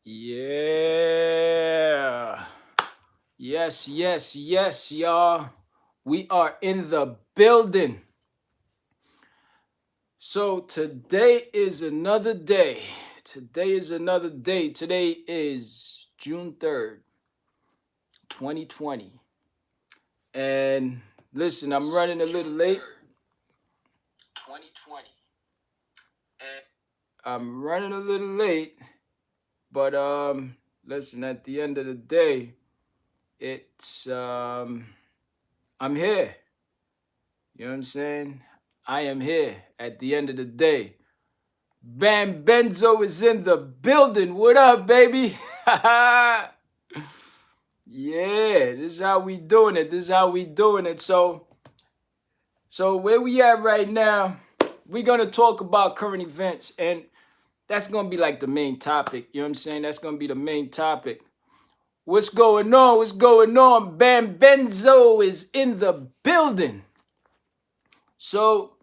Yeah. Yes, y'all. We are in the building. So today is another day. Today is June 3rd, 2020. And listen, I'm running a little late. 2020. I'm running a little late, but listen, at the end of the day, it's I'm here. You know what I'm saying? I am here at the end of the day. Bam Benzo is in the building. What up, baby? Yeah, this is how we doing it. So where we at right now, we're gonna talk about current events, and that's gonna be like the main topic. You know what I'm saying? That's gonna be the main topic. What's going on? What's going on? Bam Benzo is in the building. So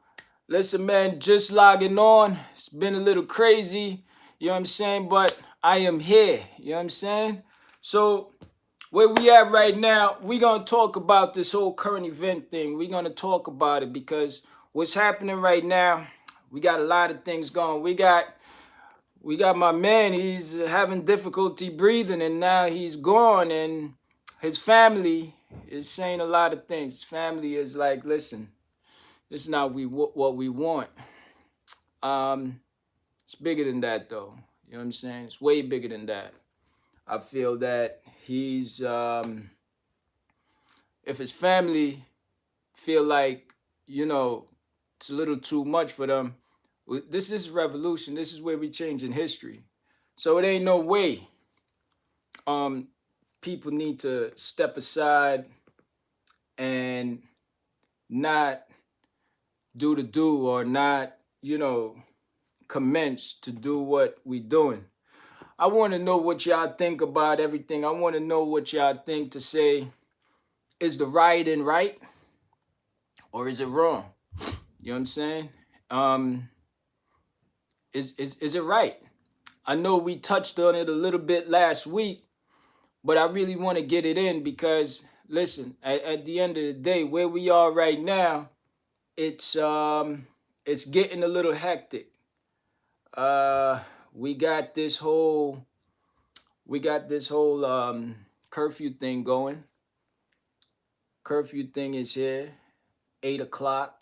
listen, man, just logging on. It's been a little crazy, you know what I'm saying? But I am here, you know what I'm saying? So, where we at right now, we're going to talk about this whole current event thing. We're going to talk about it because what's happening right now, we got a lot of things going. We got my man, he's having difficulty breathing and now he's gone, and his family is saying a lot of things. His family is like, listen, this is not what we want. Um, it's bigger than that, though. You know what I'm saying? It's way bigger than that. I feel that he's, if his family feel like, you know, it's a little too much for them, this is revolution. This is where we changing history. So it ain't no way um, people need to step aside and not do the do or not, commence to do what we doing. I want to know what y'all think about everything. I want to know what y'all think to say, is the rioting right or is it wrong? You know what I'm saying? Um, is it right? I know we touched on it a little bit last week, but I really want to get it in because listen, at the end of the day, where we are right now, it's it's getting a little hectic. Uh, we got this whole curfew thing going. Curfew thing is here. 8 o'clock,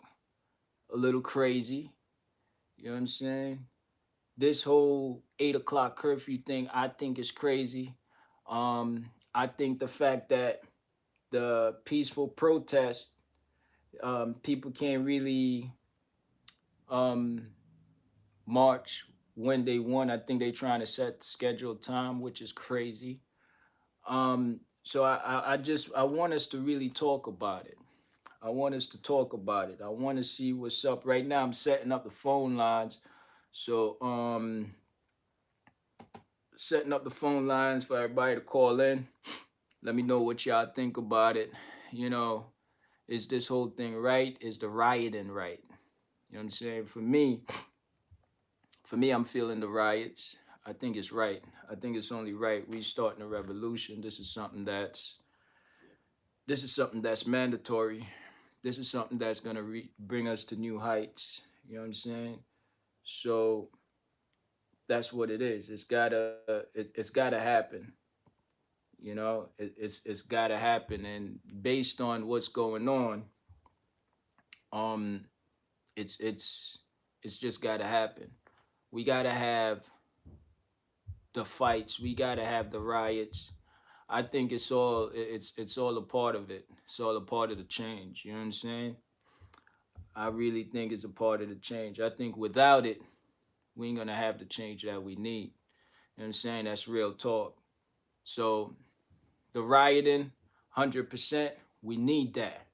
a little crazy. You know what I'm saying? This whole 8 o'clock curfew thing, I think is crazy. I think the fact that the peaceful protest, people can't really um, march when they want. I think they're trying to set scheduled time, which is crazy. So I want us to really talk about it. I want us to talk about it. I want to see what's up. Right now, I'm setting up the phone lines. So, setting up the phone lines for everybody to call in. Let me know what y'all think about it. You know, is this whole thing right? Is the rioting right? You know what I'm saying? For me, I'm feeling the riots. I think it's right. I think it's only right. We starting a revolution. This is something that's mandatory. This is something that's gonna bring us to new heights. You know what I'm saying? So that's what it is. It's gotta happen. It's gotta happen. And based on what's going on, um, it's it's just gotta happen. We gotta have the fights. We gotta have the riots. I think it's all a part of it. It's all a part of the change. You know what I'm saying? I really think it's a part of the change. I think without it, we ain't gonna have the change that we need. You know what I'm saying? That's real talk. So the rioting, 100%, we need that.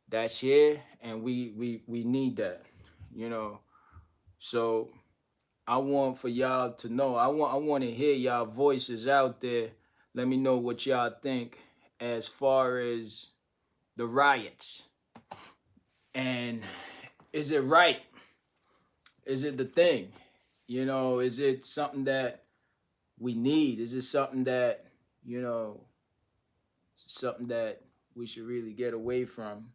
That's here, and we need that. You know. So I want for y'all to know. I want to hear y'all voices out there. Let me know what y'all think as far as the riots. And is it right? Is it the thing? Is it something that we need? Is it something that, you know, something that we should really get away from,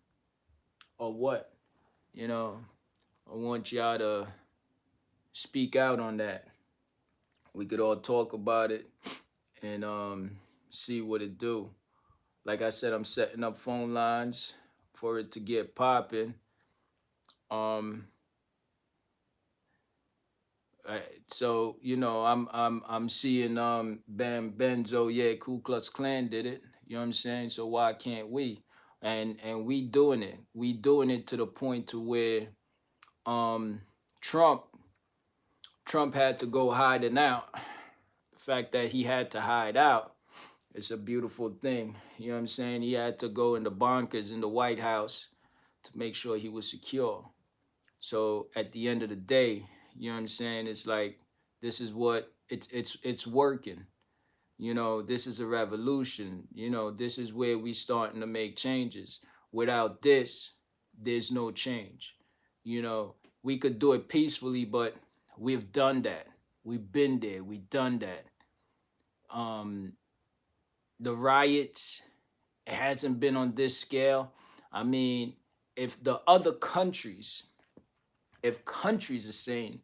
or what? You know, I want y'all to speak out on that. We could all talk about it and see what it do. Like I said, I'm setting up phone lines for it to get popping. Um, so I'm seeing Bam Benzo, yeah, Ku Klux Klan did it. You know what I'm saying? So why can't we? And we doing it. We doing it to the point to where um Trump Trump had to go hiding out. The fact that he had to hide out, it's a beautiful thing. You know what I'm saying? He had to go in the bunkers in the White House to make sure he was secure. So at the end of the day, you know what I'm saying? It's like this is what it's working. You know, this is a revolution. You know, this is where we starting to make changes. Without this, there's no change. You know, we could do it peacefully, but we've done that. We've been there. We've done that. Um, the riots, it hasn't been on this scale. I mean, if the other countries, if countries are saying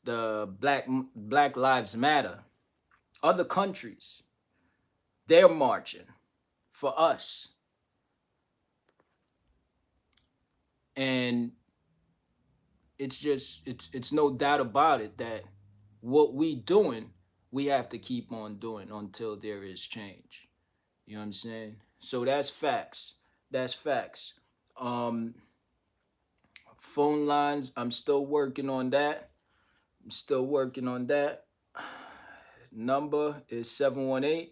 the Black Lives Matter, other countries, they're marching for us. And it's no doubt about it that what we doing, we have to keep on doing until there is change. You know what I'm saying? So that's facts. That's facts. Um, phone lines, I'm still working on that. I'm still working on that. Number is 718.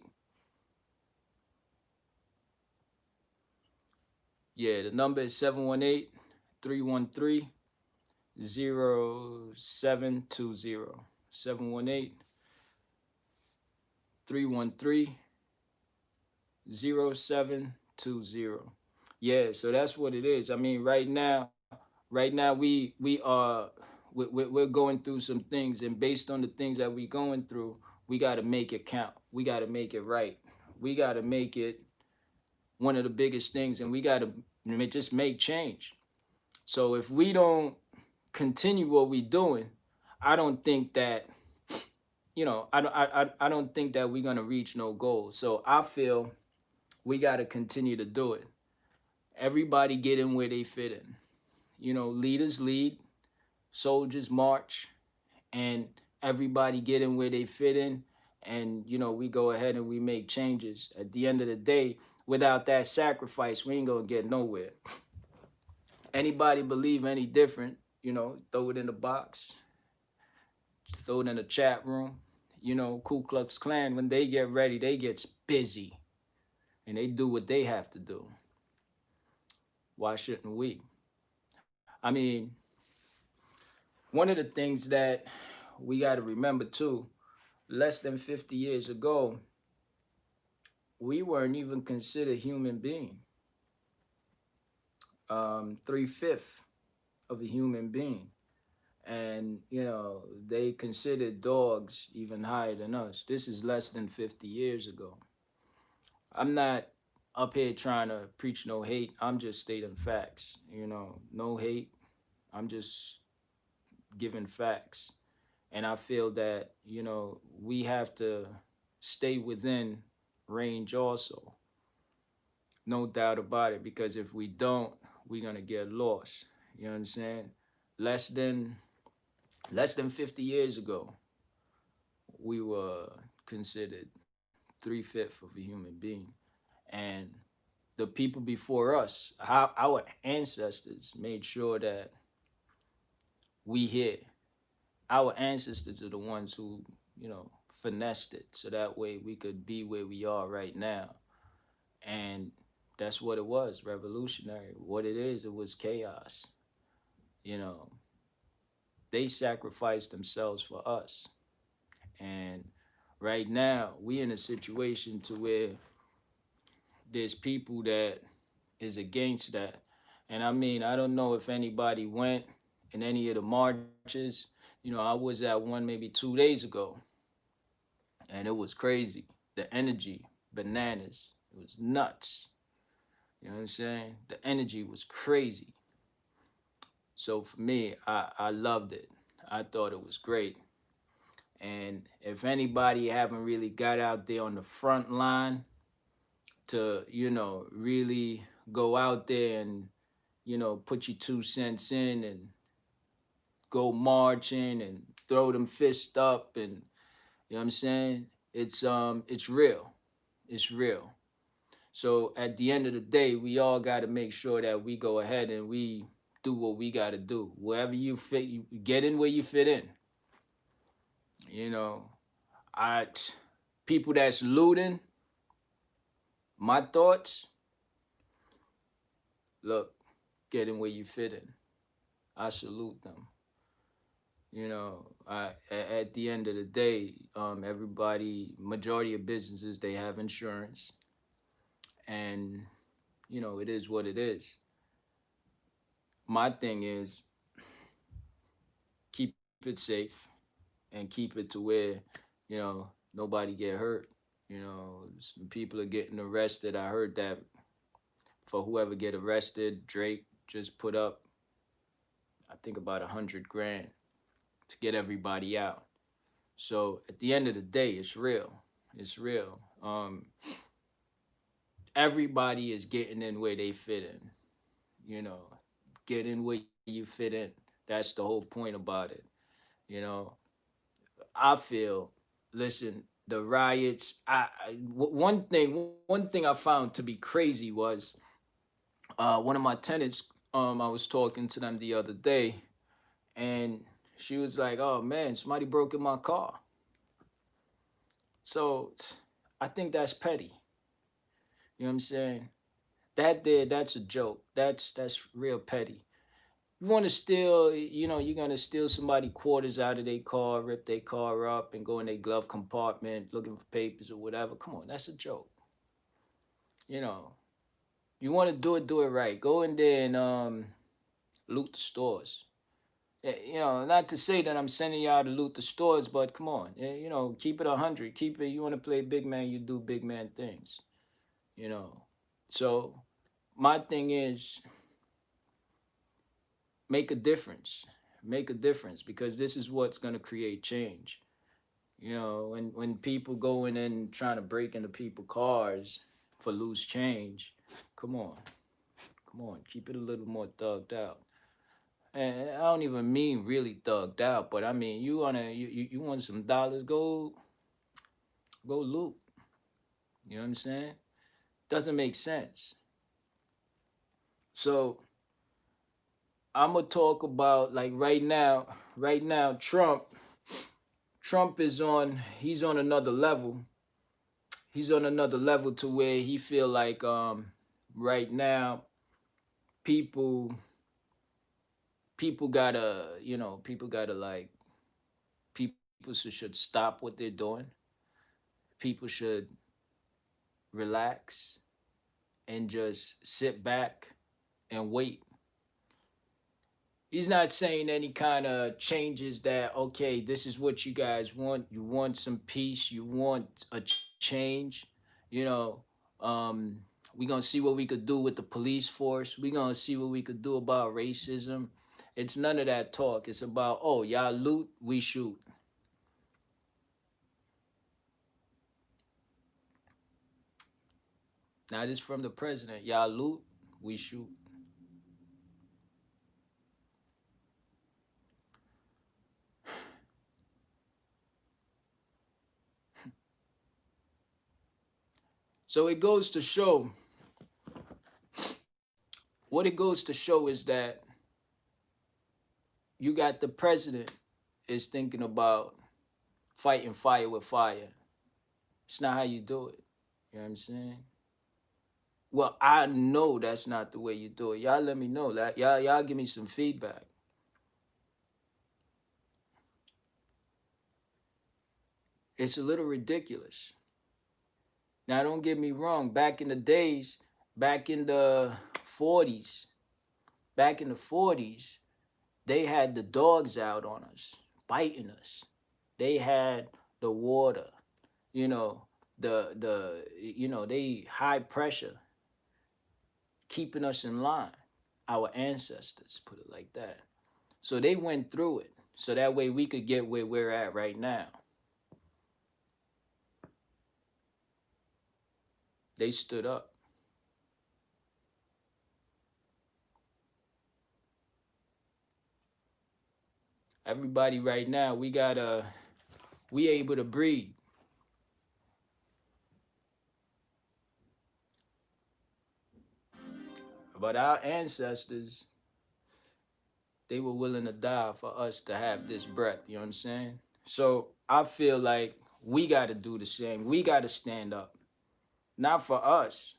Yeah, the number is 718 313 0720. 718 313 0720. Yeah, so that's what it is. I mean, right now we're going through some things, and based on the things that we going through, we got to make it count. We got to make it right. We got to make it one of the biggest things, and we got to just make change. So if we don't continue what we doing, I don't think that I don't think that we're gonna reach no goals. So I feel we got to continue to do it. Everybody get in where they fit in. You know, leaders lead, soldiers march, and everybody get in where they fit in. And we go ahead and we make changes. At the end of the day, without that sacrifice, we ain't gonna get nowhere. Anybody believe any different, throw it in the box, throw it in the chat room. Ku Klux Klan, when they get ready, they get busy and they do what they have to do. Why shouldn't we? I mean, one of the things that we got to remember too, less than 50 years ago, we weren't even considered human being. 3/5 of a human being. And, they considered dogs even higher than us. This is less than 50 years ago. I'm not up here trying to preach no hate. I'm just stating facts. No hate. I'm just giving facts. And I feel that, we have to stay within range also. No doubt about it. Because if we don't, we're gonna get lost. You know what I'm saying? Less than less than 50 years ago, we were considered 3/5 of a human being. And the people before us, our ancestors made sure that we here. Our ancestors are the ones who, finessed it so that way we could be where we are right now. And that's what it was, revolutionary. What it is, it was chaos. You know, they sacrificed themselves for us. And right now, we in a situation to where there's people that is against that. And I mean, I don't know if anybody went in any of the marches. I was at one maybe 2 days ago. and it was crazy. The energy, bananas. It was nuts. You know what I'm saying? The energy was crazy. So for me, I loved it. I thought it was great. And if anybody haven't really got out there on the front line to, really go out there and, put your 2 cents in and go marching and throw them fists up, and you know what I'm saying? It's real. It's real. So at the end of the day, we all got to make sure that we go ahead and we do what we got to do. Wherever you fit, you get in where you fit in. You know, I people that's looting, my thoughts, look, get in where you fit in. I salute them. At the end of the day, everybody, majority of businesses, they have insurance, and it is what it is. My thing is keep it safe and keep it to where nobody get hurt. Some people are getting arrested. I heard that for whoever get arrested, Drake just put up, I think, about 100 grand to get everybody out. So at the end of the day, it's real. It's real. Everybody is getting in where they fit in. Get in where you fit in. That's the whole point about it. You know, I feel. Listen, the riots. One thing I found to be crazy was one of my tenants. I was talking to them the other day, and she was like, "Oh man, somebody broke in my car." So I think that's petty. You know what I'm saying? That's a joke. That's real petty. You want to steal, you're gonna steal somebody quarters out of their car, rip their car up, and go in their glove compartment looking for papers or whatever. Come on, that's a joke. You know, you want to do it right. Go in there and loot the stores. Not to say that I'm sending y'all to loot the stores, but come on, keep it 100. Keep it. You want to play big man, you do big man things. You know, so my thing is make a difference. Make a difference, because this is what's going to create change. When people go in and trying to break into people's cars for loose change, come on, keep it a little more thugged out. And I don't even mean really thugged out, but I mean you want some dollars, go loot. You know what I'm saying? Doesn't make sense. So I'm gonna talk about, like, right now. Right now, Trump he's on another level. He's on another level to where he feel like right now people people gotta, like, people should stop what they're doing. People should relax and just sit back and wait. He's not saying any kind of changes that, okay, this is what you guys want. You want some peace. You want a change. You know, we're going to see what we could do with the police force. We're going to see what we could do about racism. It's none of that talk. It's about, oh, y'all loot, we shoot. Now, this from the president. Y'all loot, we shoot. So it goes to show, what it goes to show is that you got the president is thinking about fighting fire with fire. It's not how you do it. You know what I'm saying? Well, I know that's not the way you do it. Y'all let me know that. Y'all give me some feedback. It's a little ridiculous. Now, don't get me wrong. Back in the days, back in the 40s, back in the 40s, they had the dogs out on us, biting us. They had the water. you know, they high pressure keeping us in line. Our ancestors put it like that. So they went through it. So that way we could get where we're at right now. They stood up. Everybody right now, we able to breathe. But our ancestors, they were willing to die for us to have this breath. You know what I'm saying? So I feel like we got to do the same. We got to stand up, not for us,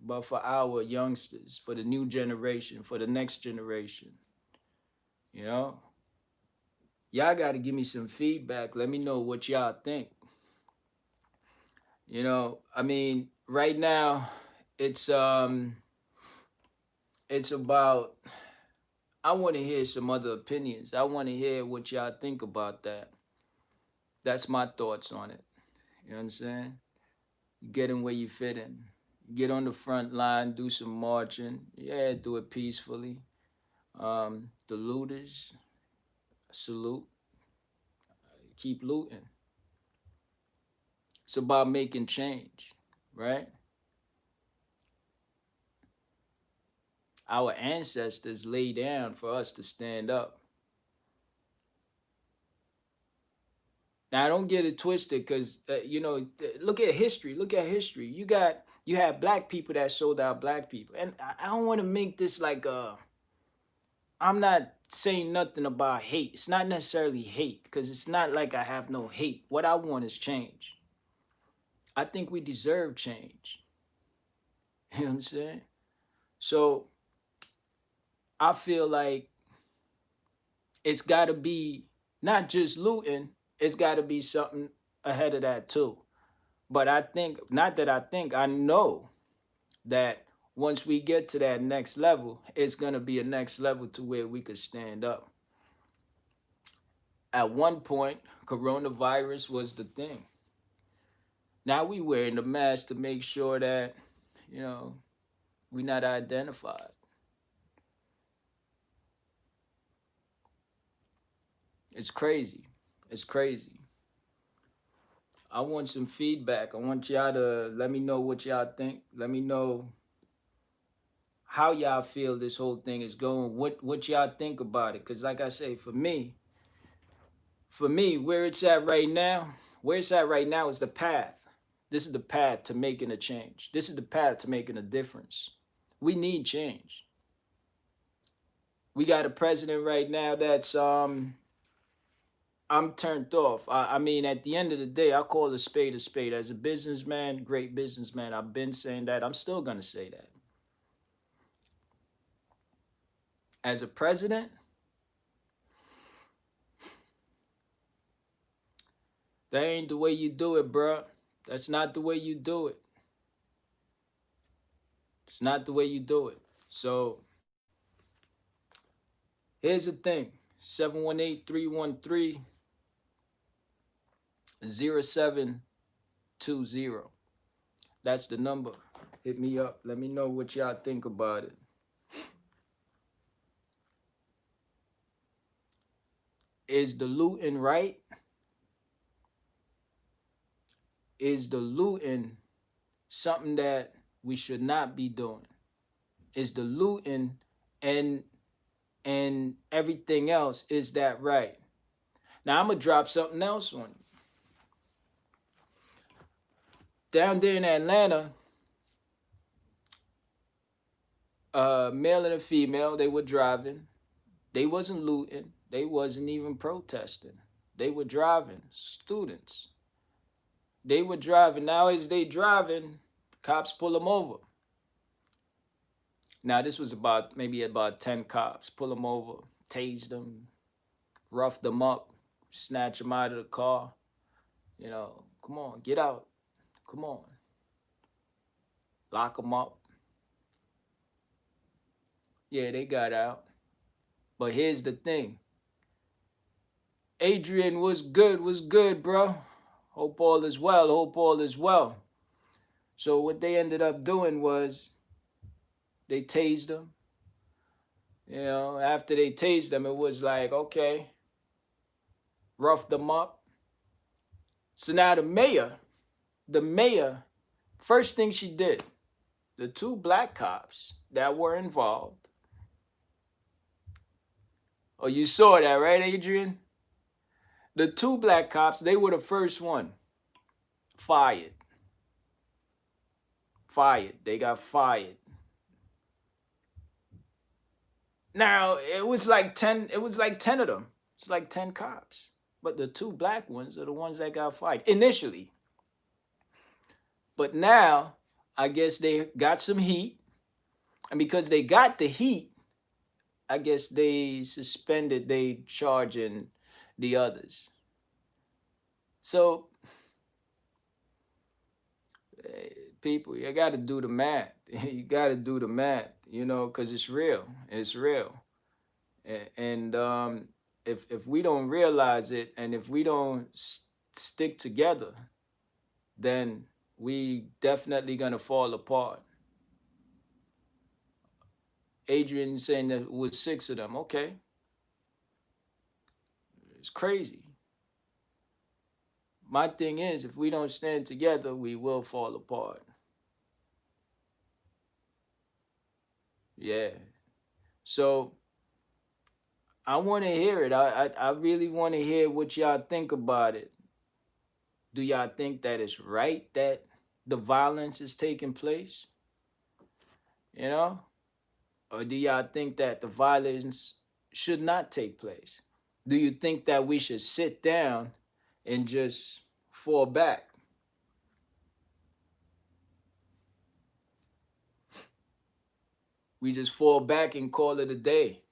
but for our youngsters, for the new generation, for the next generation. You know, y'all got to give me some feedback. Let me know what y'all think. You know, I mean, right now, it's um, it's about. I want to hear some other opinions. I want to hear what y'all think about that. That's my thoughts on it. You know what I'm saying? Get in where you fit in. Get on the front line, do some marching. Yeah, do it peacefully. The looters, salute. Keep looting. It's about making change, right? Our ancestors lay down for us to stand up. Now, I don't get it twisted, because look at history. Look at history. You have black people that sold out black people, and I don't want to make this like I'm not saying nothing about hate. It's not necessarily hate, because it's not like I have no hate. What I want is change. I think we deserve change. You know what I'm saying? So I feel like it's got to be not just looting, it's got to be something ahead of that too. But I think, not that I think, I know that once we get to that next level, it's going to be a next level to where we could stand up. At one point, coronavirus was the thing. Now we wearing the mask to make sure that, we're not identified. It's crazy. It's crazy. I want some feedback. I want y'all to let me know what y'all think. Let me know how y'all feel this whole thing is going. What y'all think about it? Because like I say, for me, where it's at right now is the path. This is the path to making a change. This is the path to making a difference. We need change. We got a president right now that's I'm turned off. I mean, at the end of the day, I call a spade a spade. As a businessman, great businessman, I've been saying that. I'm still gonna say that. As a president, that ain't the way you do it, bruh. That's not the way you do it. It's not the way you do it. So here's the thing: 718-313-0720. That's the number. Hit me up. Let me know what y'all think about it. Is the looting right? Is the looting something that we should not be doing? Is the looting and everything else, is that right? Now I'm gonna drop something else on you. Down there in Atlanta, male and a female, they were driving. They wasn't looting. They wasn't even protesting. They were driving. Students. They were driving. Now as they driving, cops pull them over. Now this was maybe about 10 cops. Pull them over, tase them, rough them up, snatch them out of the car. Come on, get out. Come on. Lock them up. Yeah, they got out. But here's the thing. Adrian was good, bro. Hope all is well. Hope all is well. So what they ended up doing was they tased them. You know, after they tased them, it was like, okay, rough them up. So now the mayor, first thing she did, the two black cops that were involved. Oh, you saw that, right, Adrian? The two black cops, they were the first one fired. Fired. They got fired. Now, it was like 10 of them. It's like 10 cops. But the two black ones are the ones that got fired initially. But now, I guess they got some heat. And because they got the heat, I guess they suspended they charging the others. So, people, you got to do the math. You got to do the math, you know, because it's real. It's real. And if we don't realize it, and if we don't stick together, then we definitely gonna fall apart. Adrian saying that it was 6 of them. Okay, it's crazy. My thing is, if we don't stand together, we will fall apart. Yeah. So I want to hear it. I really want to hear what y'all think about it. Do y'all think that it's right that the violence is taking place? You know? Or do y'all think that the violence should not take place? Do you think that we should sit down and just fall back? We just fall back and call it a day.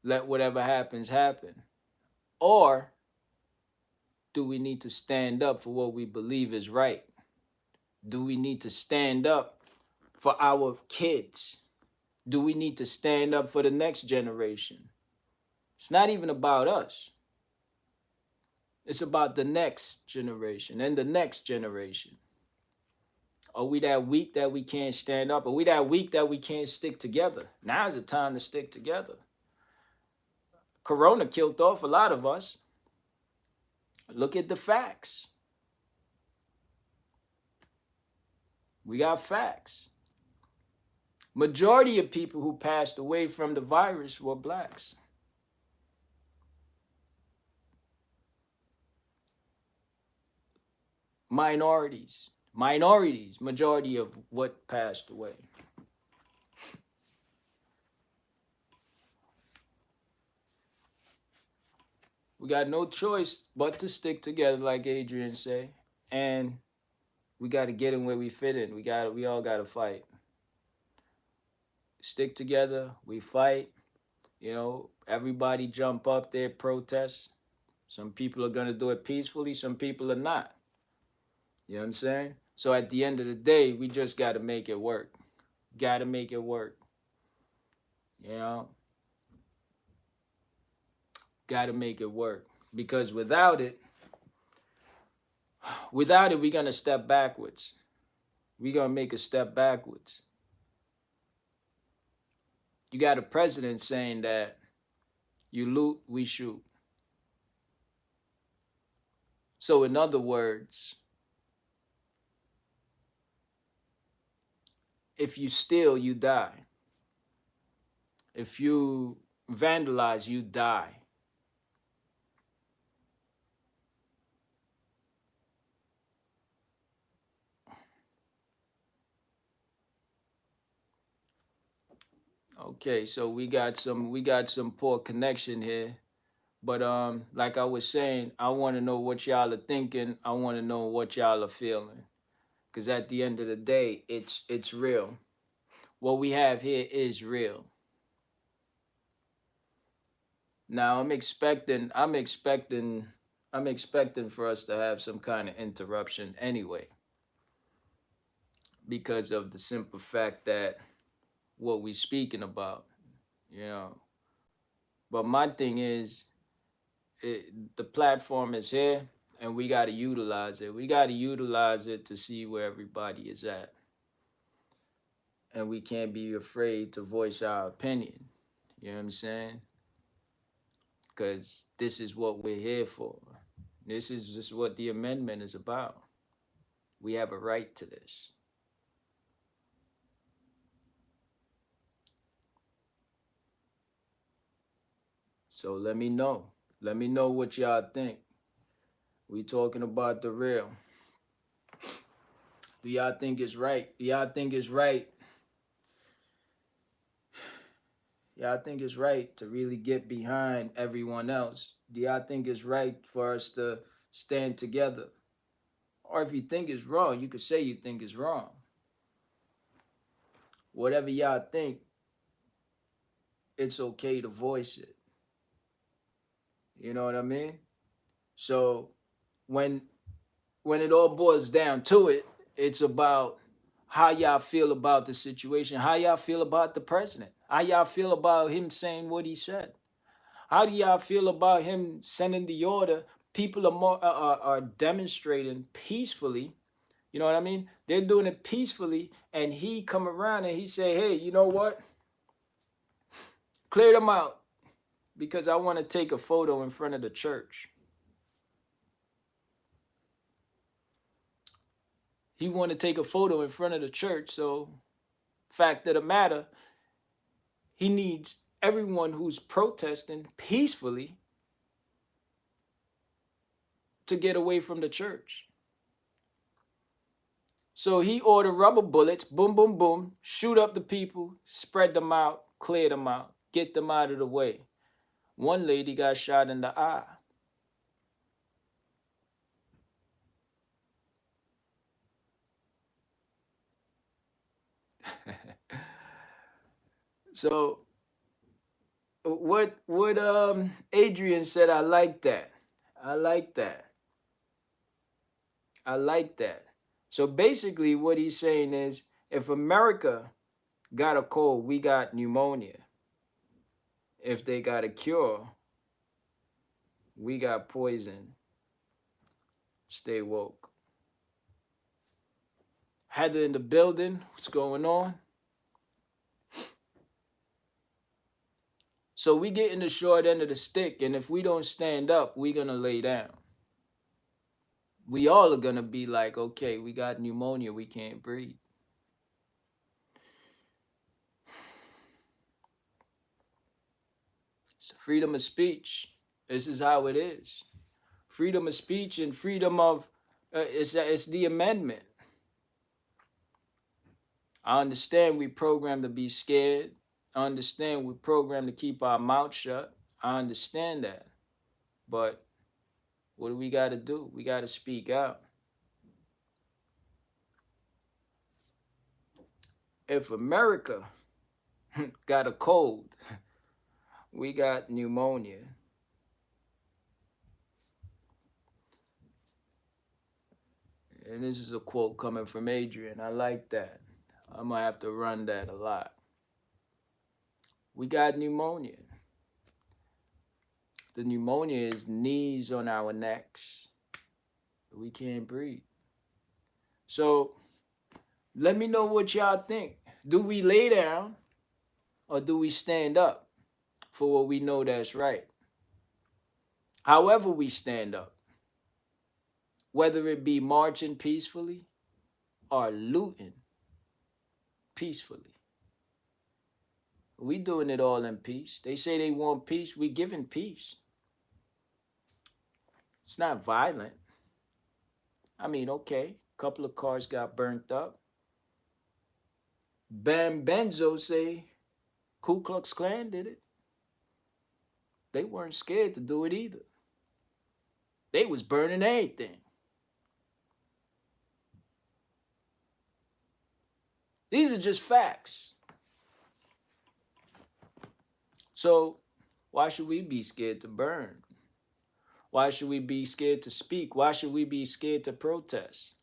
Let whatever happens happen. Or do we need to stand up for what we believe is right? Do we need to stand up for our kids? Do we need to stand up for the next generation? It's not even about us. It's about the next generation and the next generation. Are we that weak that we can't stand up? Are we that weak that we can't stick together? Now's the time to stick together. Corona killed off a lot of us. Look at the facts. We got facts. Majority of people who passed away from the virus were blacks. Minorities, majority of what passed away. We got no choice but to stick together, like Adrian say, and we got to get in where we fit in. We all got to fight. Stick together. We fight. You know, everybody jump up there, protest. Some people are gonna do it peacefully. Some people are not. You know what I'm saying? So at the end of the day, we just got to make it work. Got to make it work. You know, got to make it work because without it, we're gonna step backwards. We're gonna make a step backwards. You got a president saying that you loot, we shoot. So in other words, if you steal, you die. If you vandalize, you die. Okay, so we got some poor connection here. But like I was saying, I want to know what y'all are thinking. I want to know what y'all are feeling. Cause at the end of the day, it's real. What we have here is real. Now I'm expecting for us to have some kind of interruption anyway, because of the simple fact that what we speaking about, you know. But my thing is, the platform is here. And we got to utilize it. We got to utilize it to see where everybody is at. And we can't be afraid to voice our opinion. You know what I'm saying? Because this is what we're here for. This is just what the amendment is about. We have a right to this. So let me know. Let me know what y'all think. We talking about the real. Do y'all think it's right? Do y'all think it's right? Y'all think it's right to really get behind everyone else? Do y'all think it's right for us to stand together? Or if you think it's wrong, you could say you think it's wrong. Whatever y'all think, it's okay to voice it. You know what I mean? So when when it all boils down to it, it's about how y'all feel about the situation, how y'all feel about the president, how y'all feel about him saying what he said. How do y'all feel about him sending the order? People are demonstrating peacefully. You know what I mean? They're doing it peacefully, and he come around and he say, "Hey, you know what? Clear them out because I want to take a photo in front of the church." He want to take a photo in front of the church. So, fact of the matter, he needs everyone who's protesting peacefully to get away from the church. So he ordered rubber bullets, boom, boom, boom, shoot up the people, spread them out, clear them out, get them out of the way. One lady got shot in the eye. So what Adrian said, I like that. I like that. I like that. So basically what he's saying is if America got a cold, we got pneumonia. If they got a cure, we got poison. Stay woke. Heather in the building, what's going on? So we getting the short end of the stick, and if we don't stand up, we gonna lay down. We all are gonna be like, okay, we got pneumonia, we can't breathe. It's freedom of speech. This is how it is. Freedom of speech and freedom of it's the amendment. I understand we programmed to be scared. I understand we're programmed to keep our mouth shut. I understand that. But what do we got to do? We got to speak out. If America got a cold, we got pneumonia. And this is a quote coming from Adrian. I like that. I'm going to have to run that a lot. We got pneumonia. The pneumonia is knees on our necks. We can't breathe. So let me know what y'all think. Do we lay down or do we stand up for what we know that's right? However we stand up, whether it be marching peacefully or looting peacefully. We doing it all in peace. They say they want peace. We giving peace. It's not violent. I mean, okay, a couple of cars got burnt up. Bam Benzo say Ku Klux Klan did it. They weren't scared to do it either. They was burning everything. These are just facts. So why should we be scared to burn? Why should we be scared to speak? Why should we be scared to protest?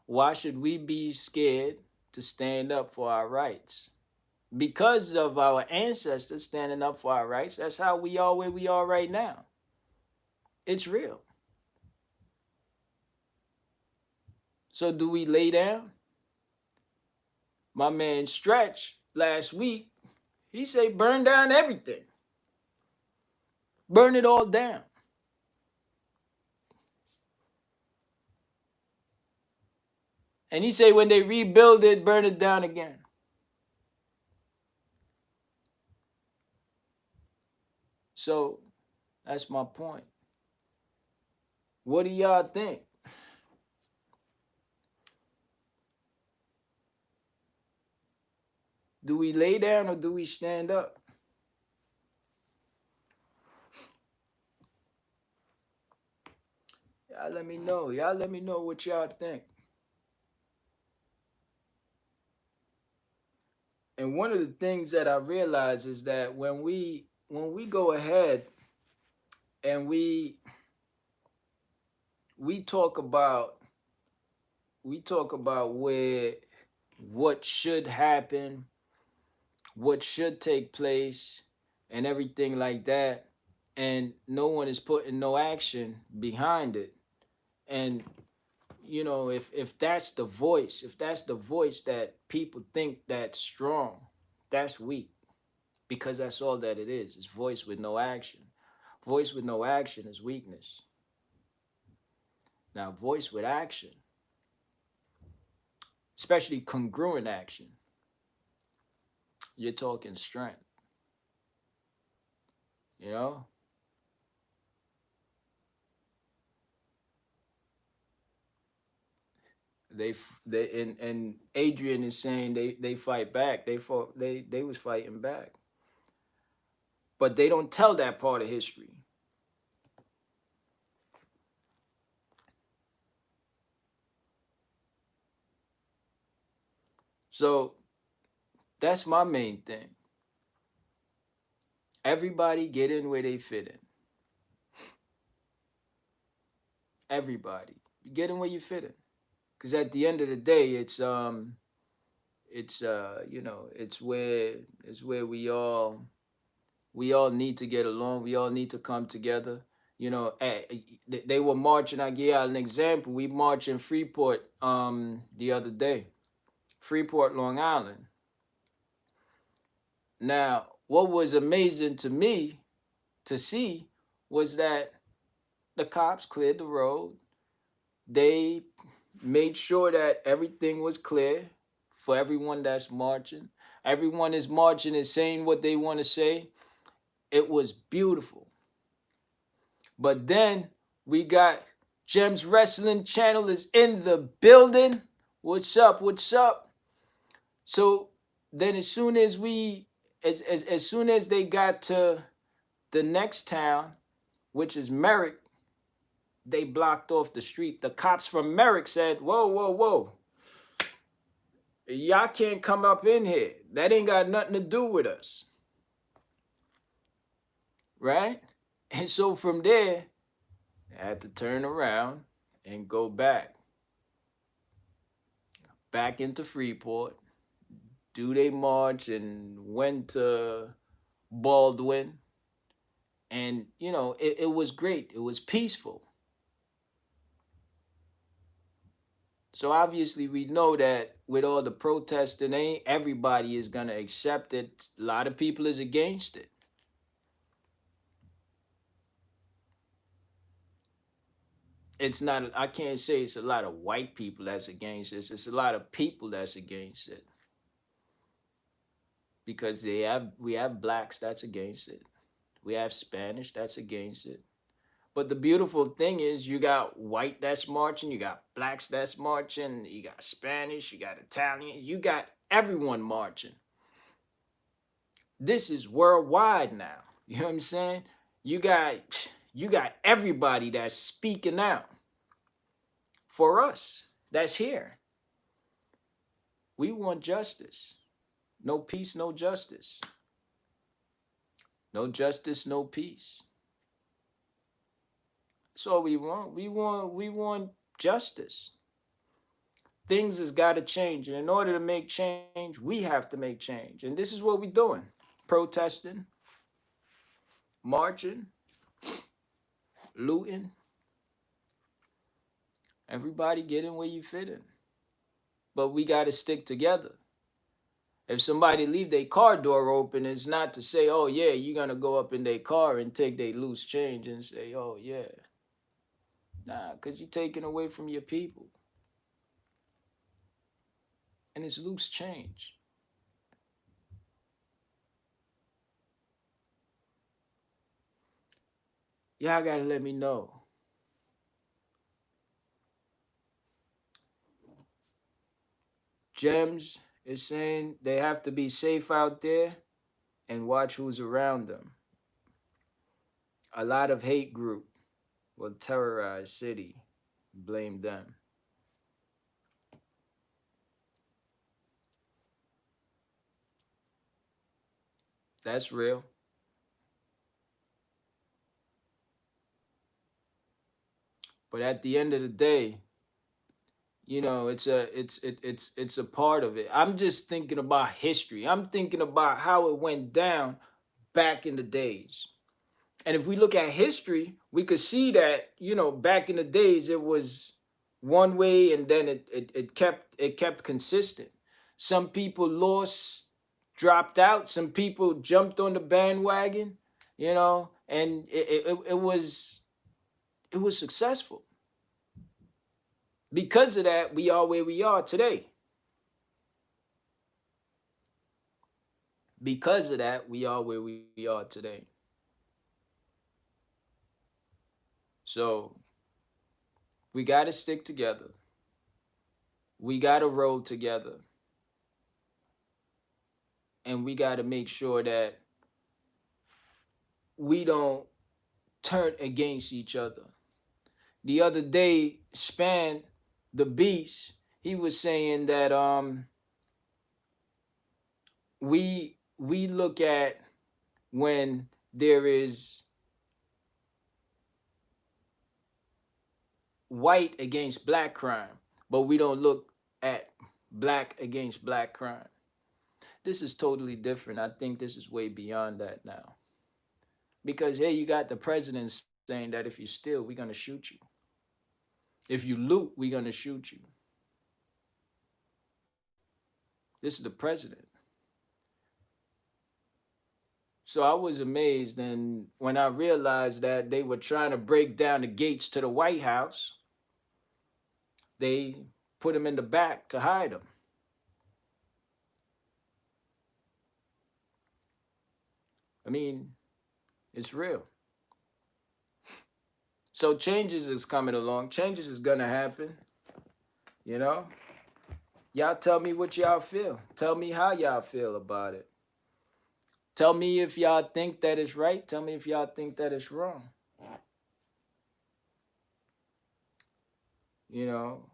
Why should we be scared to stand up for our rights? Because of our ancestors standing up for our rights, that's how we are where we are right now. It's real. So do we lay down? My man Stretch last week, he say burn down everything. Burn it all down. And he say when they rebuild it, burn it down again. So that's my point. What do y'all think? Do we lay down or do we stand up? Y'all let me know. Y'all let me know what y'all think. And one of the things that I realize is that when we go ahead and we talk about where what should happen, what should take place, and everything like that, and no one is putting no action behind it. And if that's the voice, that people think that's strong, that's weak, because that's all that it is. It's voice with no action. Voice with no action is weakness. Now, voice with action, especially congruent action, you're talking strength. You know, and Adrian is saying they fight back. They was fighting back, but they don't tell that part of history. So that's my main thing. Everybody get in where they fit in. Everybody get in where you fit in, because at the end of the day, it's where we all need to get along. We all need to come together. They were marching. I give y'all an example. We marched in Freeport the other day, Freeport, Long Island. Now, what was amazing to me to see was that the cops cleared the road. They made sure that everything was clear for everyone that's marching. Everyone is marching and saying what they want to say. It was beautiful. But then we got Gems Wrestling Channel is in the building. What's up? What's up? So then as soon as as soon as they got to the next town, which is Merrick, they blocked off the street. The cops from Merrick said, whoa, whoa, whoa. Y'all can't come up in here. That ain't got nothing to do with us. Right? And so from there, I had to turn around and go back into Freeport, do they march, and went to Baldwin. And, it was great. It was peaceful. So obviously we know that with all the protesting, ain't everybody is going to accept it. A lot of people is against it. It's not, I can't say it's a lot of white people that's against this. It's a lot of people that's against it. Because we have blacks that's against it. We have Spanish that's against it. But the beautiful thing is you got white that's marching, you got blacks that's marching, you got Spanish, you got Italian, you got everyone marching. This is worldwide now. You know what I'm saying? You got everybody that's speaking out for us that's here. We want justice. No peace, no justice. No justice, no peace. That's all we want. We want justice. Things has got to change. And in order to make change, we have to make change. And this is what we're doing. Protesting, marching, looting, Everybody get in where you fit in. But we got to stick together. If somebody leave their car door open, it's not to say, oh yeah, you're gonna go up in their car and take their loose change and say, oh yeah. Nah, because you're taking away from your people. And it's loose change. Y'all gotta let me know. Gems is saying they have to be safe out there and watch who's around them. A lot of hate group will terrorize city. Blame them. That's real. But at the end of the day, it's a part of it. I'm just thinking about history. I'm thinking about how it went down back in the days. And if we look at history, we could see that, back in the days it was one way, and then it kept consistent. Some people lost, dropped out, some people jumped on the bandwagon, and it was successful. Because of that, we are where we are today. Because of that, we are where we are today. So we got to stick together. We got to roll together. And we got to make sure that we don't turn against each other. The other day, Span, the beast, he was saying that we look at when there is white against black crime, but we don't look at black against black crime. This is totally different. I think this is way beyond that now. Because hey, you got the president saying that if you steal, we're gonna shoot you. If you loot, we're gonna shoot you. This is the president. So I was amazed, and when I realized that they were trying to break down the gates to the White House, they put him in the back to hide him. I mean, it's real. So changes is coming along. Changes is gonna happen. You know? Y'all tell me what y'all feel. Tell me how y'all feel about it. Tell me if y'all think that it's right. Tell me if y'all think that it's wrong. You know,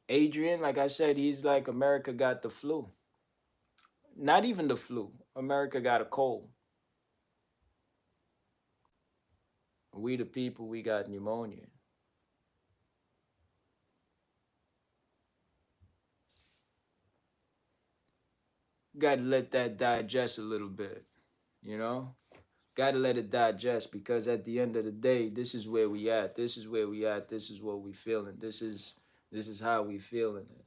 Adrian, like I said, he's like America got the flu. Not even the flu. America got a cold. We the people, we got pneumonia. Got to let that digest a little bit, you know? Got to let it digest, because at the end of the day, this is where we at. This is where we at. This is what we feeling. This is how we feeling it.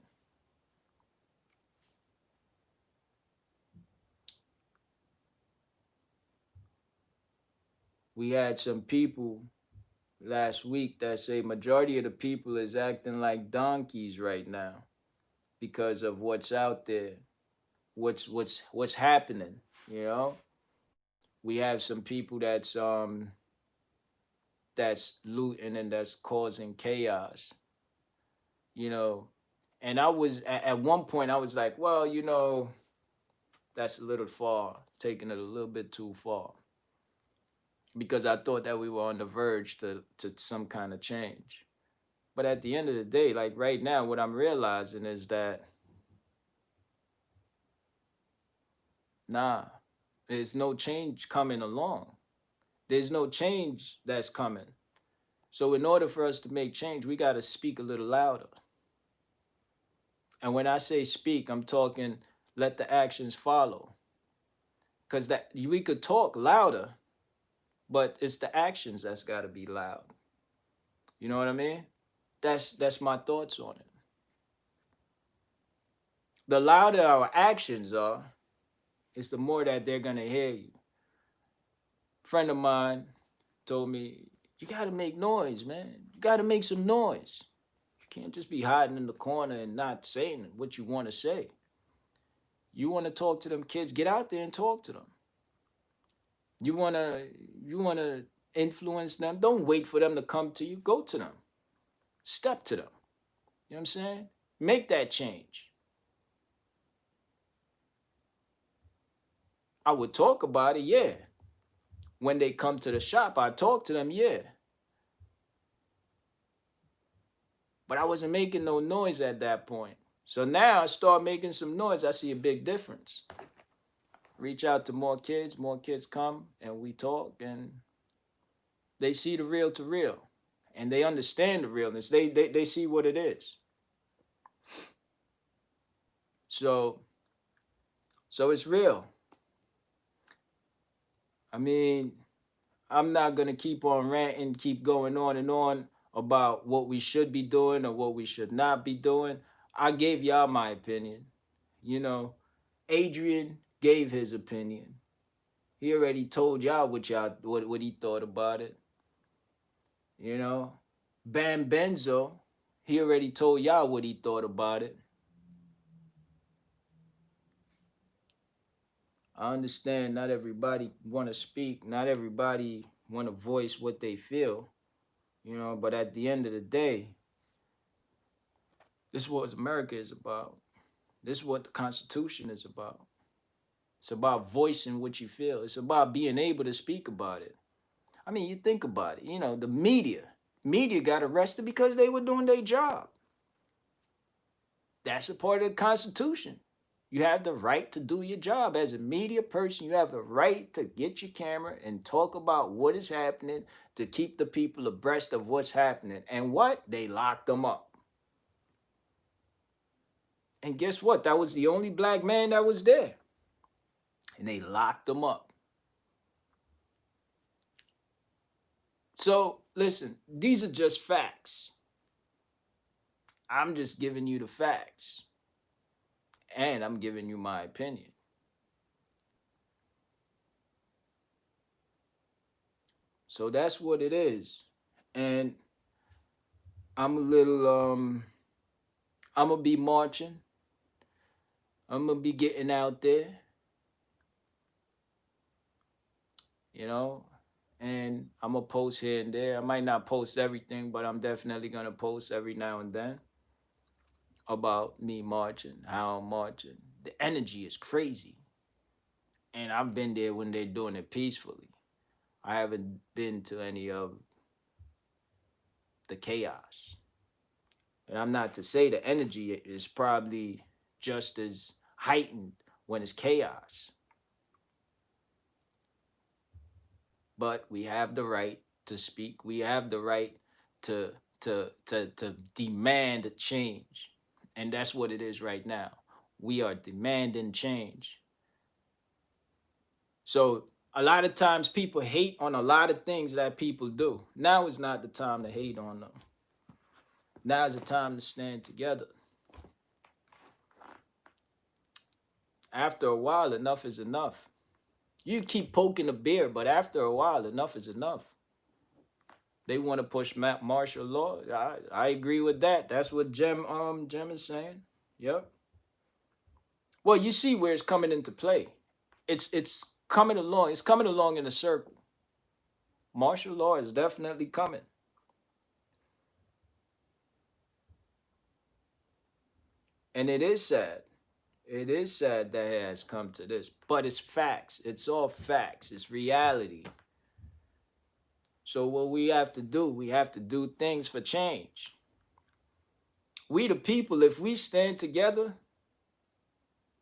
We had some people last week that say majority of the people is acting like donkeys right now because of what's out there, what's happening. You know, we have some people that's looting and that's causing chaos. You know, and I was at one point I was like, well, that's a little far, taking it a little bit too far, because I thought that we were on the verge to some kind of change. But at the end of the day, like right now, what I'm realizing is that nah, there's no change coming along. There's no change that's coming. So in order for us to make change, we got to speak a little louder. And when I say speak, I'm talking let the actions follow. Because that we could talk louder, but it's the actions that's got to be loud. You know what I mean? That's my thoughts on it. The louder our actions are, is the more that they're gonna hear you. A friend of mine told me, you gotta make noise, man. You gotta make some noise. You can't just be hiding in the corner and not saying what you want to say. You want to talk to them kids, get out there and talk to them. You wanna you wanna influence them. Don't wait for them to come to you. Go to them. Step to them. You know what I'm saying? Make that change. I would talk about it, yeah. When they come to the shop, I talk to them, yeah. But I wasn't making no noise at that point. So now I start making some noise. I see a big difference. Reach out to more kids come and we talk and they see the real to real. And they understand the realness. They see what it is. So it's real. I mean, I'm not gonna keep on ranting, keep going on and on about what we should be doing or what we should not be doing. I gave y'all my opinion. You know, Adrian gave his opinion. He already told y'all what he thought about it. You know, Bam Benzo, he already told y'all what he thought about it. I understand not everybody want to speak, not everybody want to voice what they feel, you know, but at the end of the day, this is what America is about. This is what the Constitution is about. It's about voicing what you feel. It's about being able to speak about it. I mean, you think about it, you know, the media got arrested because they were doing their job. That's a part of the Constitution. You have the right to do your job. As a media person, you have the right to get your camera and talk about what is happening to keep the people abreast of what's happening. And what? They locked them up. And guess what? That was the only black man that was there. And they locked them up. So, listen, these are just facts. I'm just giving you the facts. And I'm giving you my opinion. So that's what it is. And I'm a little I'm gonna be marching. I'm gonna be getting out there, you know, and I'm gonna post here and there. I might not post everything, but I'm definitely gonna post every now and then about me marching, how I'm marching. The energy is crazy, and I've been there when they're doing it peacefully. I haven't been to any of the chaos. And I'm not to say the energy is probably just as heightened when it's chaos. But we have the right to speak. We have the right to to demand a change. And that's what it is right now. We are demanding change. So a lot of times people hate on a lot of things that people do. Now is not the time to hate on them. Now is the time to stand together. After a while, enough is enough. You keep poking the bear, but after a while, enough is enough. They want to push martial law. I agree with that. That's what Jem is saying. Yep. Well, you see where it's coming into play. It's coming along. It's coming along in a circle. Martial law is definitely coming. And it is sad. It is sad that it has come to this, but it's facts. It's all facts. It's reality. So what we have to do, we have to do things for change. We the people, if we stand together,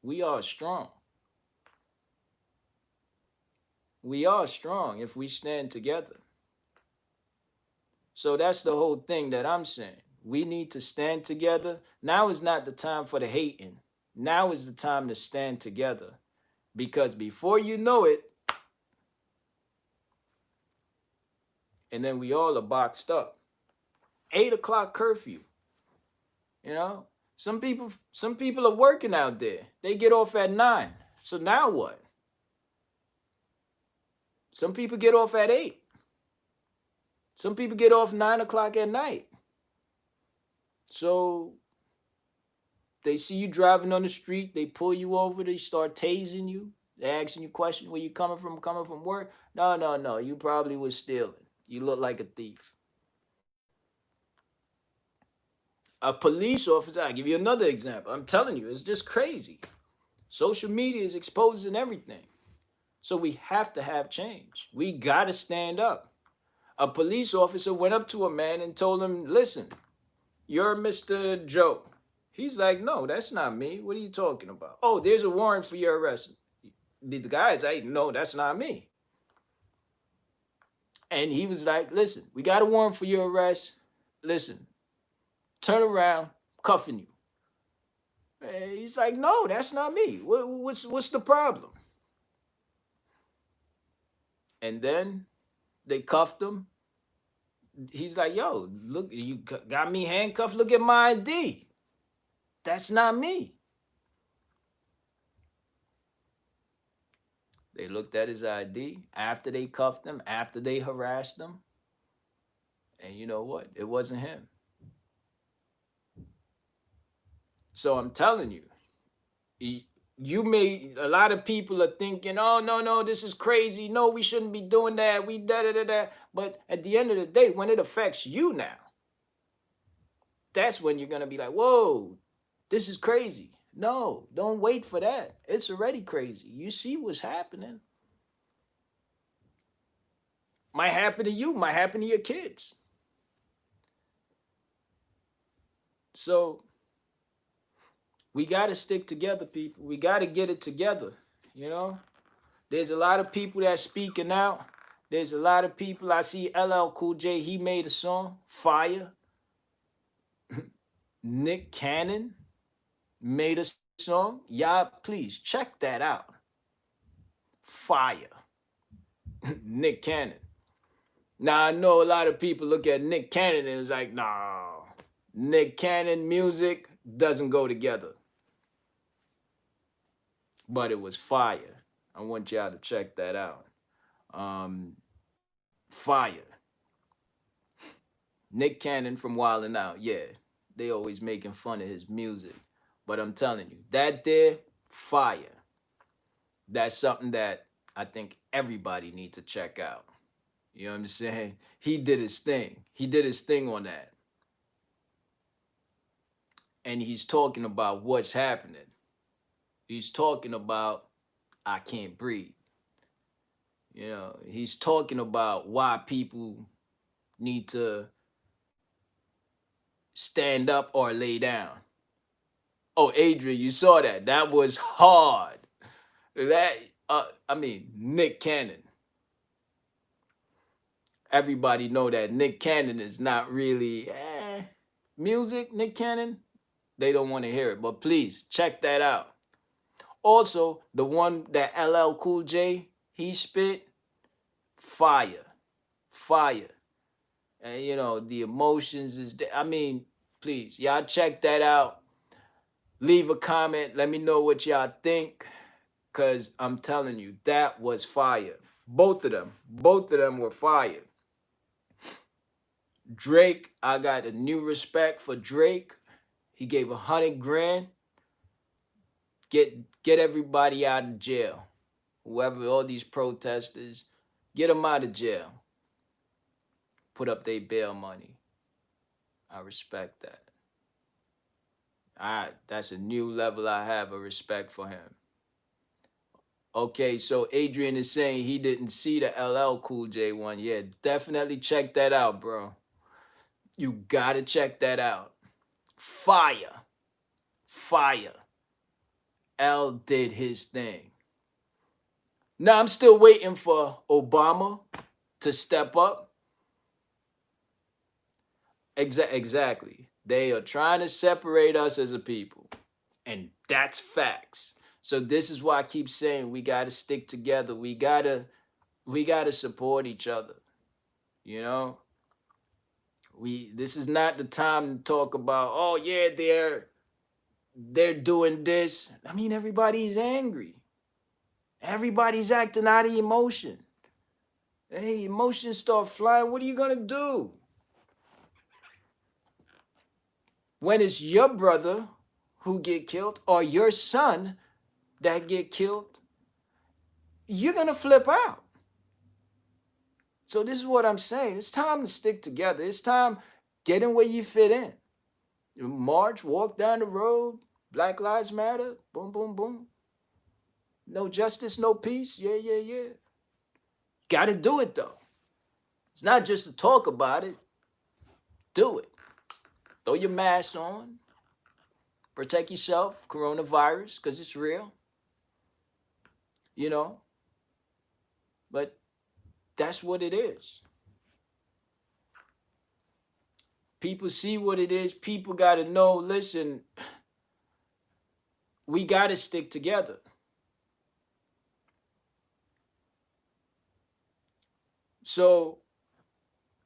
we are strong. We are strong if we stand together. So that's the whole thing that I'm saying. We need to stand together. Now is not the time for the hating. Now is the time to stand together. Because before you know it, and then we all are boxed up. 8 o'clock curfew. You know, some people are working out there. They get off at 9. So now what? Some people get off at 8. Some people get off 9 o'clock at night. So they see you driving on the street, they pull you over, they start tasing you, they asking you questions, where you coming from? Coming from work? No, no, no. You probably was stealing. You look like a thief. A police officer, I'll give you another example. I'm telling you, it's just crazy. Social media is exposing everything. So we have to have change. We got to stand up. A police officer went up to a man and told him, listen, you're Mr. Joe. He's like, no, that's not me. What are you talking about? Oh, there's a warrant for your arrest. The guy's like, no, that's not me. And he was like, listen, we got a warrant for your arrest. Listen, turn around, cuffing you. And he's like, no, that's not me. What's the problem? And then they cuffed him. He's like, yo, look, you got me handcuffed. Look at my ID. That's not me. They looked at his ID after they cuffed him, after they harassed him. And you know what? It wasn't him. So I'm telling you, a lot of people are thinking, oh, no, no, this is crazy. No, we shouldn't be doing that. We da da da da. But at the end of the day, when it affects you now, that's when you're going to be like, whoa, this is crazy. No, don't wait for that. It's already crazy. You see what's happening. Might happen to you, might happen to your kids. So we got to stick together, people. We got to get it together, you know? There's a lot of people that's speaking out. There's a lot of people. I see LL Cool J, he made a song, Fire. Nick Cannon made a song. Y'all, please check that out. Fire. Nick Cannon. Now, I know a lot of people look at Nick Cannon and it's like, no, Nick Cannon music doesn't go together. But it was fire. I want y'all to check that out. Fire. Nick Cannon from Wildin' Out, yeah. They always making fun of his music. But I'm telling you, that there, fire. That's something that I think everybody needs to check out. You know what I'm saying? He did his thing. He did his thing on that. And he's talking about what's happening. He's talking about I can't breathe. You know, he's talking about why people need to stand up or lay down. Oh, Adrian, you saw that. That was hard. Nick Cannon. Everybody know that Nick Cannon is not really music. Nick Cannon, they don't want to hear it. But please check that out. Also, the one that LL Cool J, he spit, fire. Fire. And you know, the emotions is there. I mean, please, y'all check that out. Leave a comment. Let me know what y'all think. Because I'm telling you, that was fire. Both of them were fire. Drake, I got a new respect for Drake. He gave 100 grand. Get everybody out of jail. Whoever, all these protesters, get them out of jail. Put up their bail money. I respect that. That's a new level I have of respect for him. Okay, so Adrian is saying he didn't see the LL Cool J one. Yeah, definitely check that out, bro. You gotta check that out. Fire. Fire. L did his thing. Now I'm still waiting for Obama to step up. Exactly. They are trying to separate us as a people. And that's facts. So this is why I keep saying we got to stick together. We got to support each other. You know? This is not the time to talk about, oh yeah, they're doing this. I mean, everybody's angry. Everybody's acting out of emotion. Hey, emotions start flying. What are you gonna do? When it's your brother who get killed or your son that get killed, you're gonna flip out. So this is what I'm saying. It's time to stick together. It's time getting where you fit in. You march, walk down the road. Black Lives Matter. Boom, boom, boom. No justice, no peace. Yeah, yeah, yeah. Got to do it though. It's not just to talk about it. Do it. Throw your mask on. Protect yourself, coronavirus, because it's real. You know, but that's what it is. People see what it is. People got to know, listen, we got to stick together. So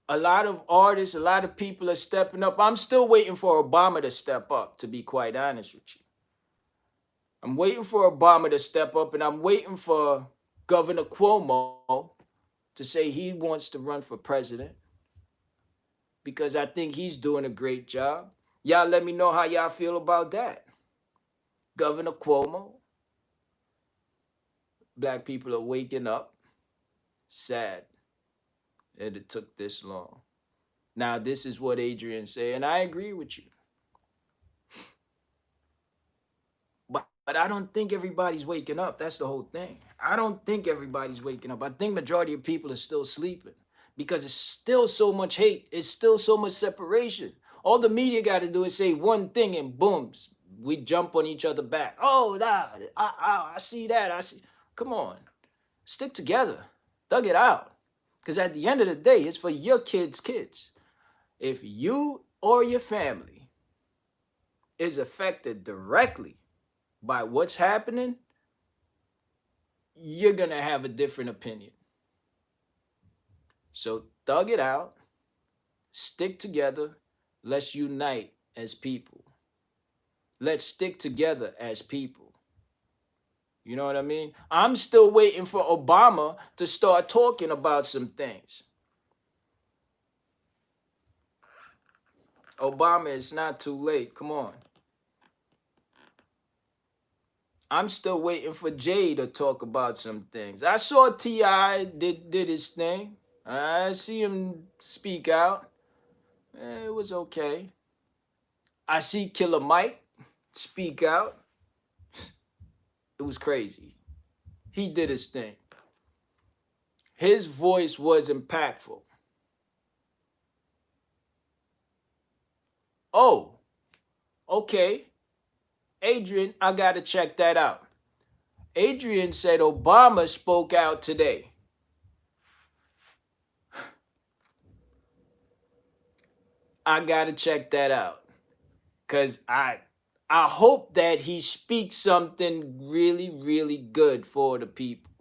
a lot of artists, a lot of people are stepping up. I'm still waiting for Obama to step up, to be quite honest with you. I'm waiting for Obama to step up, and I'm waiting for Governor Cuomo to say he wants to run for president, because I think he's doing a great job. Y'all let me know how y'all feel about that. Governor Cuomo. Black people are waking up. Sad that it took this long. Now, this is what Adrian said, and I agree with you. But I don't think everybody's waking up. That's the whole thing. I don't think everybody's waking up. I think majority of people are still sleeping, because it's still so much hate. It's still so much separation. All the media got to do is say one thing and boom, we jump on each other back. Oh, I see that. I see. Come on. Stick together. Thug it out. Because at the end of the day, it's for your kids' kids. If you or your family is affected directly by what's happening, you're going to have a different opinion. So thug it out. Stick together. Let's unite as people. Let's stick together as people. You know what I mean? I'm still waiting for Obama to start talking about some things. Obama, it's not too late. Come on. I'm still waiting for Jay to talk about some things. I saw T.I. did his thing. I see him speak out. It was okay. I see Killer Mike speak out. It was crazy. He did his thing. His voice was impactful. Oh, okay. Adrian, I got to check that out. Adrian said Obama spoke out today. I got to check that out. Because I hope that he speaks something really, really good for the people.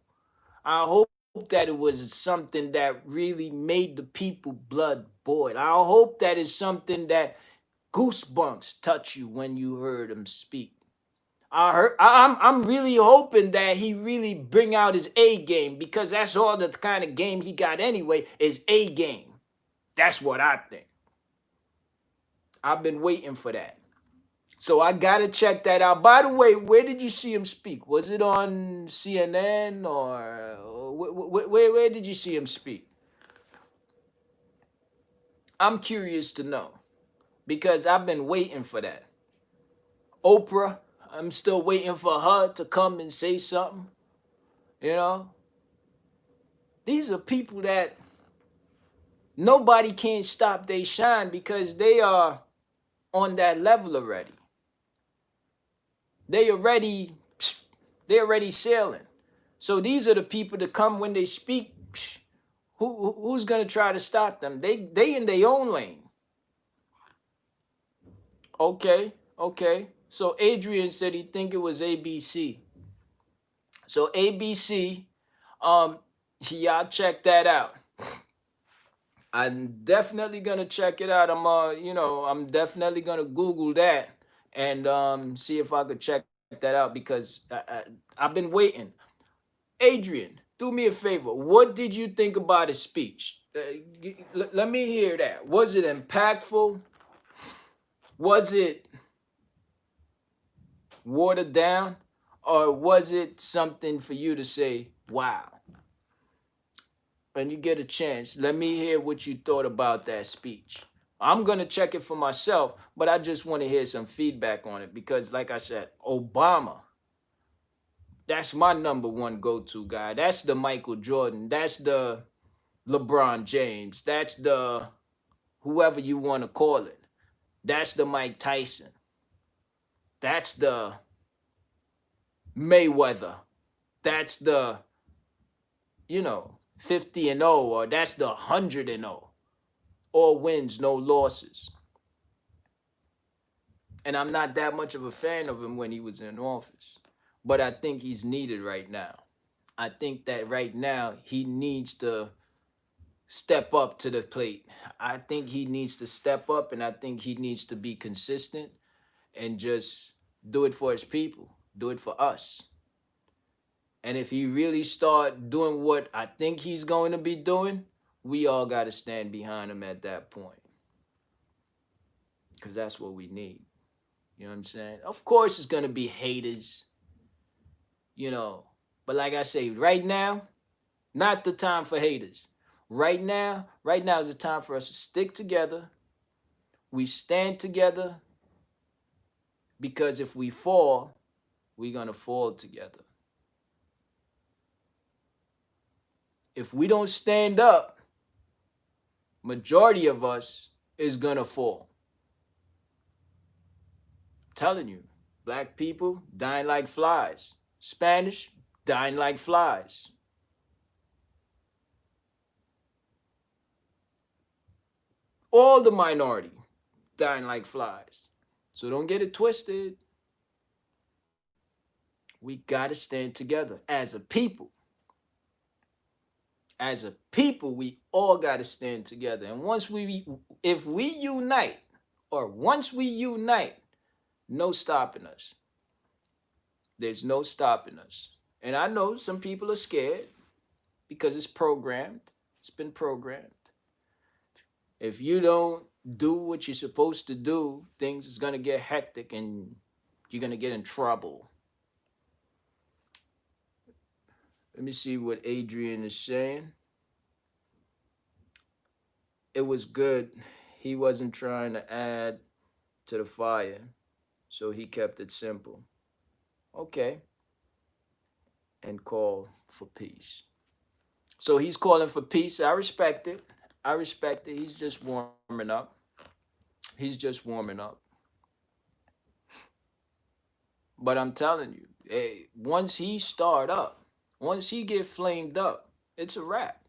I hope that it was something that really made the people blood boil. I hope that is something that goosebumps touch you when you heard him speak. I'm really hoping that he really bring out his A game, because that's all the kind of game he got anyway, is A game. That's what I think. I've been waiting for that. So I gotta check that out. By the way, where did you see him speak? Was it on CNN or where did you see him speak? I'm curious to know, because I've been waiting for that. Oprah, I'm still waiting for her to come and say something. You know, these are people that nobody can stop they shine, because they are on that level already. They already sailing. So these are the people that come when they speak. Who's gonna try to stop them? They in their own lane. Okay. So Adrian said he think it was ABC. So ABC, y'all check that out. I'm definitely gonna check it out. I'm definitely gonna Google that and see if I could check that out because I've been waiting. Adrian, do me a favor. What did you think about his speech? Let me hear that. Was it impactful? Was it watered down? Or was it something for you to say, wow? When you get a chance, let me hear what you thought about that speech. I'm going to check it for myself, but I just want to hear some feedback on it because, like I said, Obama, that's my number one go to guy. That's the Michael Jordan. That's the LeBron James. That's the whoever you want to call it. That's the Mike Tyson. That's the Mayweather. That's the, 50 and 0, or that's the 100 and 0. All wins, no losses. And I'm not that much of a fan of him when he was in office. But I think he's needed right now. I think that right now he needs to step up to the plate. I think he needs to step up and I think he needs to be consistent and just do it for his people, do it for us. And if he really start doing what I think he's going to be doing, we all got to stand behind him at that point. Because that's what we need. You know what I'm saying? Of course, it's going to be haters, you know. But like I say, right now, not the time for haters. Right now is the time for us to stick together. We stand together because if we fall, we're going to fall together. If we don't stand up, majority of us is going to fall. I'm telling you, black people dying like flies. Spanish dying like flies. All the minority dying like flies. So don't get it twisted. We got to stand together as a people. As a people, we all got to stand together. And if we unite, or once we unite, no stopping us. There's no stopping us. And I know some people are scared because it's programmed. It's been programmed. If you don't do what you're supposed to do, things is going to get hectic and you're going to get in trouble. Let me see what Adrian is saying. It was good. He wasn't trying to add to the fire, so he kept it simple. Okay. And call for peace. So he's calling for peace. I respect it. I respect it. He's just warming up. He's just warming up. But I'm telling you, once he start up, once he get flamed up, it's a wrap.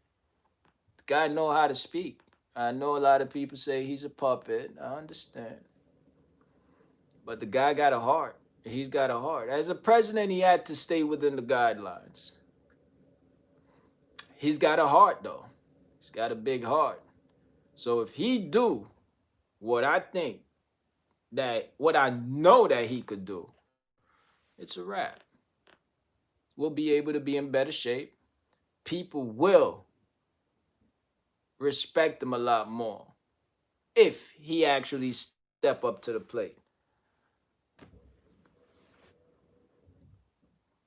The guy know how to speak. I know a lot of people say he's a puppet. I understand. But the guy got a heart. He's got a heart. As a president, he had to stay within the guidelines. He's got a heart, though. He's got a big heart. So if he do what I think what I know that he could do, it's a wrap. We'll be able to be in better shape. People will respect him a lot more if he actually step up to the plate.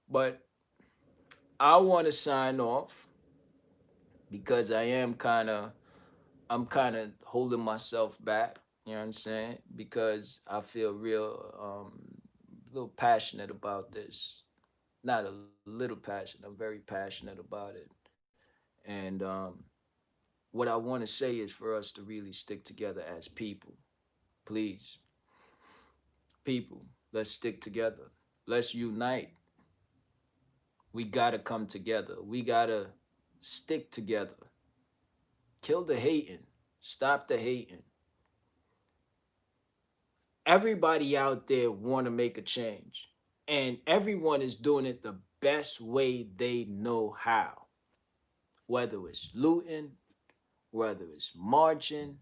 But I want to sign off because I'm kind of holding myself back. You know what I'm saying? Because I feel a little passionate about this. Not a little passionate. I'm very passionate about it. And what I want to say is for us to really stick together as people. Please, people, let's stick together. Let's unite. We gotta come together. We gotta stick together. Kill the hating. Stop the hating. Everybody out there want to make a change. And everyone is doing it the best way they know how. Whether it's looting, whether it's marching,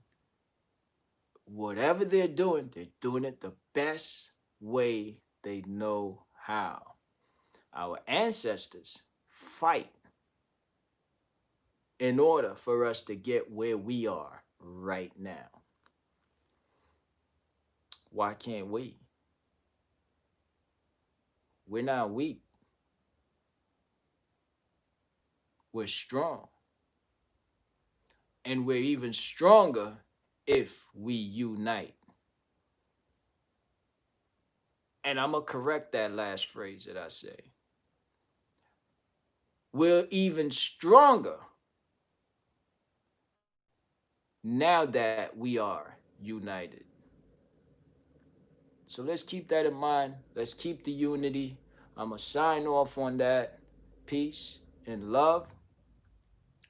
whatever they're doing it the best way they know how. Our ancestors fight in order for us to get where we are right now. Why can't we? We're not weak. We're strong. And we're even stronger if we unite. And I'm going to correct that last phrase that I say. We're even stronger now that we are united. So let's keep that in mind. Let's keep the unity. I'm going to sign off on that. Peace and love.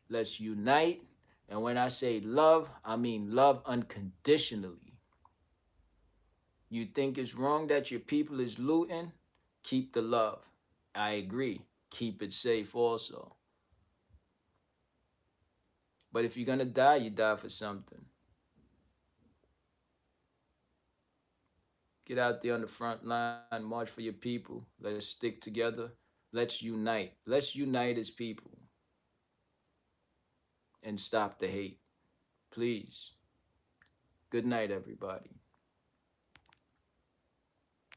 Let's unite. And when I say love, I mean love unconditionally. You think it's wrong that your people is looting? Keep the love. I agree. Keep it safe also. But if you're going to die, you die for something. Get out there on the front line, march for your people. Let's stick together. Let's unite. Let's unite as people and stop the hate. Please. Good night, everybody.